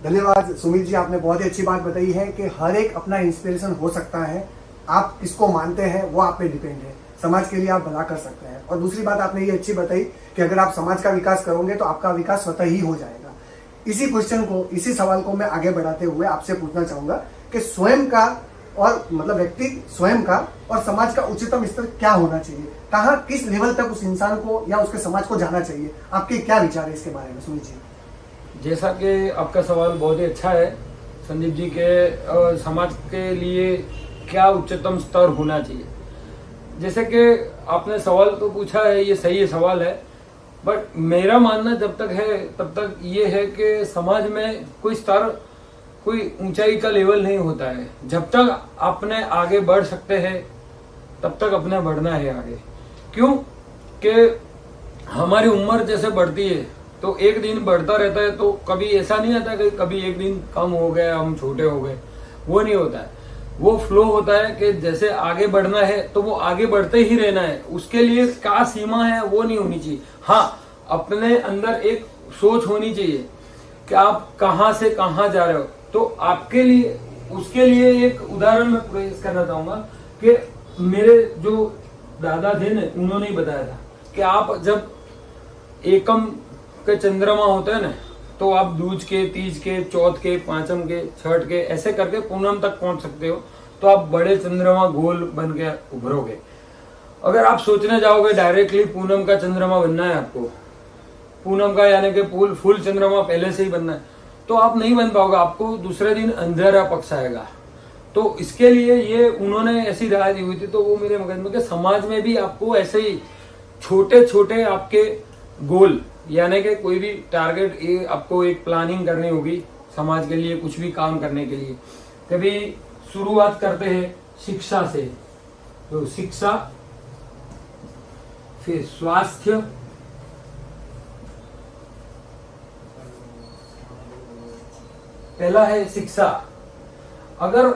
धन्यवाद सुमित जी, आपने बहुत ही अच्छी बात बताई है कि हर एक अपना इंस्पिरेशन हो सकता है। आप किसको मानते हैं वो आप पे डिपेंड है। समाज के लिए आप भला कर सकते हैं। और दूसरी बात आपने ये अच्छी बताई कि अगर आप समाज का विकास करोगे तो आपका विकास स्वतः ही हो जाएगा। इसी क्वेश्चन को, इसी सवाल को मैं आगे बढ़ाते हुए आपसे पूछना चाहूंगा कि स्वयं का और मतलब व्यक्ति स्वयं का और समाज का उच्चतम स्तर क्या होना चाहिए? कहाँ किस लेवल तक उस इंसान को या उसके समाज को जाना चाहिए? आपके क्या विचार है इसके बारे में सुमित जी? जैसा कि आपका सवाल बहुत ही अच्छा है संदीप जी के, समाज के लिए क्या उच्चतम स्तर होना चाहिए। जैसे कि आपने सवाल तो पूछा है, ये सही सवाल है, बट मेरा मानना जब तक है तब तक ये है कि समाज में कोई स्तर, कोई ऊंचाई का लेवल नहीं होता है। जब तक अपने आगे बढ़ सकते हैं तब तक अपने बढ़ना है आगे। क्यों कि हमारी उम्र जैसे बढ़ती है तो एक दिन बढ़ता रहता है, तो कभी ऐसा नहीं आता कि कभी एक दिन कम हो गए, हम छोटे हो गए, वो नहीं होता है। वो फ्लो होता है कि जैसे आगे बढ़ना है तो वो आगे बढ़ते ही रहना है। उसके लिए क्या सीमा है वो नहीं होनी चाहिए। हाँ, अपने अंदर एक सोच होनी चाहिए कि आप कहाँ से कहाँ जा रहे हो। तो आपके लिए, उसके लिए एक उदाहरण मैं पेश करना चाहूंगा कि मेरे जो दादा थे ना, उन्होंने ही बताया था कि आप जब एकम के चंद्रमा होता है ना, तो आप दूज के, तीज के, चौथ के, पांचम के, छठ के, ऐसे करके पूनम तक पहुंच सकते हो। तो आप बड़े चंद्रमा गोल बन के उभरोगे। अगर आप सोचने जाओगे डायरेक्टली पूनम का चंद्रमा बनना है आपको, पूनम का यानी कि फुल चंद्रमा पहले से ही बनना है, तो आप नहीं बन पाओगे। आपको दूसरे दिन अंधेरा पक्ष आएगा। तो इसके लिए ये उन्होंने ऐसी राय दी हुई थी, तो वो मेरे मगज में कि समाज में भी आपको ऐसे ही छोटे छोटे आपके गोल, यानी कि कोई भी टारगेट, आपको एक प्लानिंग करनी होगी समाज के लिए, कुछ भी काम करने के लिए। कभी शुरुआत करते हैं शिक्षा से, तो शिक्षा, फिर स्वास्थ्य, पहला है शिक्षा। अगर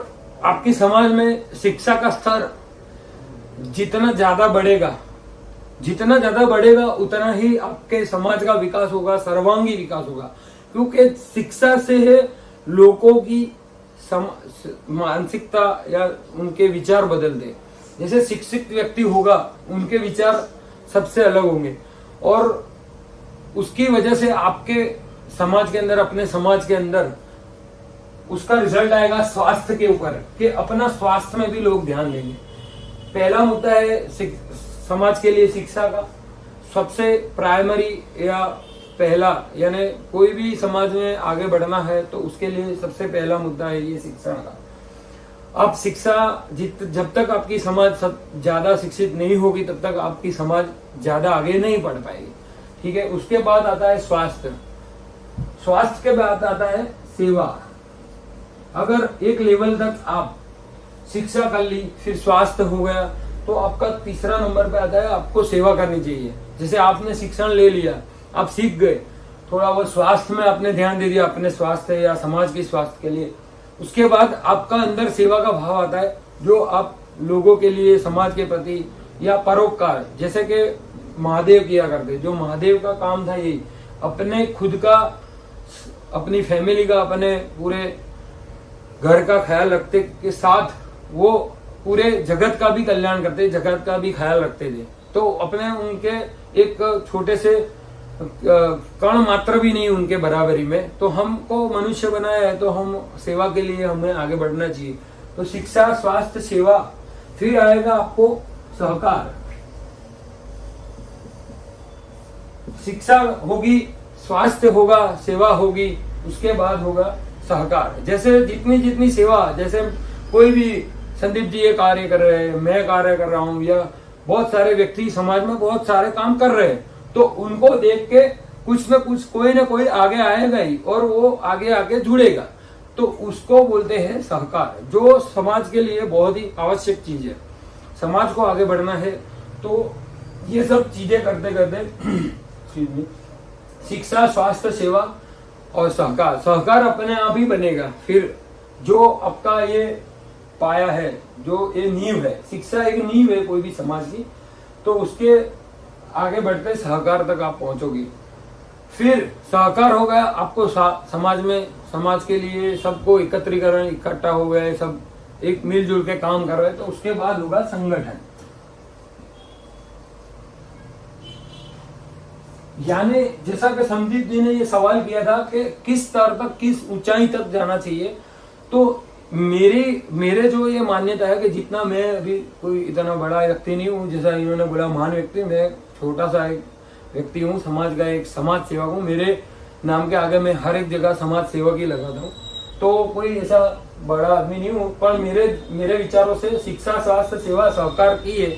आपकी समाज में शिक्षा का स्तर जितना ज्यादा बढ़ेगा उतना ही आपके समाज का विकास होगा, सर्वांगी विकास होगा। क्योंकि शिक्षा से है लोगों की मानसिकता या उनके विचार बदलते। जैसे शिक्षित व्यक्ति होगा, उनके विचार सबसे अलग होंगे, और उसकी वजह से आपके समाज के अंदर, अपने समाज के अंदर उसका रिजल्ट आएगा स्वास्थ्य के ऊपर, कि अपना स्वास्थ्य में भी लोग ध्यान देंगे। पहला मुद्दा है समाज के लिए शिक्षा का। सबसे प्राइमरी या पहला, यानी कोई भी समाज में आगे बढ़ना है तो उसके लिए सबसे पहला मुद्दा है ये शिक्षा का। अब शिक्षा जब तक आपकी समाज ज्यादा शिक्षित नहीं होगी तब तक आपकी समाज ज्यादा आगे नहीं बढ़ पाएगी। ठीक है। उसके बाद आता है स्वास्थ्य। स्वास्थ्य के बाद आता है सेवा। अगर एक लेवल तक आप शिक्षा कर ली, फिर स्वास्थ्य हो गया, तो आपका तीसरा नंबर पे आता है आपको सेवा करनी चाहिए। जैसे आपने शिक्षण ले लिया, आप सीख गए, थोड़ा बहुत स्वास्थ्य में आपने ध्यान दे दिया, अपने स्वास्थ्य या समाज के स्वास्थ्य के लिए। उसके बाद आपका अंदर सेवा का भाव आता है, जो आप लोगों के लिए, समाज के प्रति या परोपकार, जैसे कि महादेव किया करते। जो महादेव का काम था यही, अपने खुद का, अपनी फैमिली का, अपने पूरे घर का ख्याल रखते के साथ वो पूरे जगत का भी कल्याण करते, जगत का भी ख्याल रखते थे। तो अपने उनके एक छोटे से कण मात्र भी नहीं उनके बराबरी में, तो हमको मनुष्य बनाया है, तो हम सेवा के लिए हमें आगे बढ़ना चाहिए। तो शिक्षा, स्वास्थ्य, सेवा, फिर आएगा आपको सहकार। शिक्षा होगी, स्वास्थ्य होगा, सेवा होगी, उसके बाद होगा सहकार। जैसे जितनी जितनी सेवा, जैसे कोई भी संदीप जी ये कार्य कर रहे हैं, मैं कार्य कर रहा हूँ, या बहुत सारे व्यक्ति समाज में बहुत सारे काम कर रहे हैं, तो उनको देख के कुछ न कुछ कोई ना कोई आगे आएगा ही, और वो आगे आगे जुड़ेगा। तो उसको बोलते हैं सहकार, जो समाज के लिए बहुत ही आवश्यक चीज है। समाज को आगे बढ़ना है तो ये सब चीजें करते करते शिक्षा, स्वास्थ्य, सेवा और सहकार। सहकार अपने आप ही बनेगा। फिर जो आपका ये पाया है, जो ये नींव है, शिक्षा एक नींव है कोई भी समाज की, तो उसके आगे बढ़ते सहकार तक आप पहुंचोगी। फिर सहकार हो गया, आपको समाज में, समाज के लिए सबको एकत्रीकरण, इकट्ठा हो गए, सब एक मिलजुल के काम कर रहे, तो उसके बाद होगा संगठन। यानी जैसा कि संदीप जी ने ये सवाल किया था कि किस स्तर तक, किस ऊंचाई तक जाना चाहिए, तो मेरे जो ये मान्यता है कि जितना मैं अभी कोई इतना बड़ा व्यक्ति नहीं हूँ, जैसा इन्होंने बोला महान व्यक्ति, मैं छोटा सा एक व्यक्ति हूँ, समाज का एक समाज सेवक हूँ। मेरे नाम के आगे मैं हर एक जगह समाज सेवक ही लगाता हूँ, तो कोई ऐसा बड़ा आदमी नहीं हूँ। पर मेरे विचारों से शिक्षा, स्वास्थ्य सेवा, सहकार की है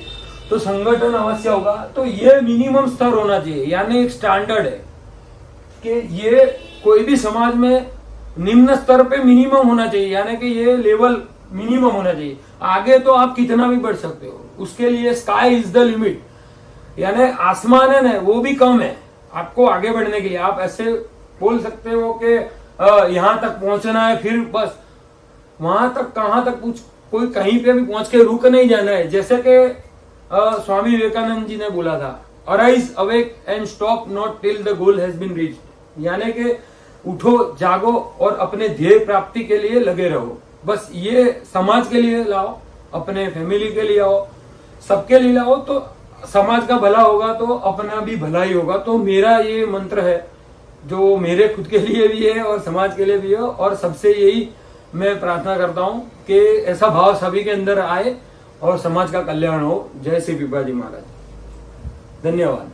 तो संगठन अवश्य होगा। तो ये मिनिमम स्तर होना चाहिए, यानी एक स्टैंडर्ड है कि ये कोई भी समाज में निम्न स्तर पे मिनिमम होना चाहिए, यानी कि ये लेवल मिनिमम होना चाहिए। आगे तो आप कितना भी बढ़ सकते हो, उसके लिए स्काई इज द लिमिट, यानी आसमान है ना, वो भी कम है आपको आगे बढ़ने के लिए। आप ऐसे बोल सकते हो कि यहां तक पहुंचना है, फिर बस वहां तक, कहां तक कोई कहीं पे भी पहुंच के रुक नहीं जाना है। जैसे कि स्वामी विवेकानंद जी ने बोला था, arise awake and stop not till the goal has been reached, यानी कि उठो, जागो और अपने ध्येय प्राप्ति के लिए लगे रहो। बस ये समाज के लिए लाओ, अपने फैमिली के लिए आओ, सबके लिए लाओ, तो समाज का भला होगा तो अपना भी भला ही होगा। तो मेरा ये मंत्र है जो मेरे खुद के लिए भी है और समाज के लिए भी है, और सबसे यही मैं प्रार्थना करता हूं कि ऐसा भाव सभी के अंदर आए और समाज का कल्याण हो। जय श्री पिपा जी महाराज। धन्यवाद।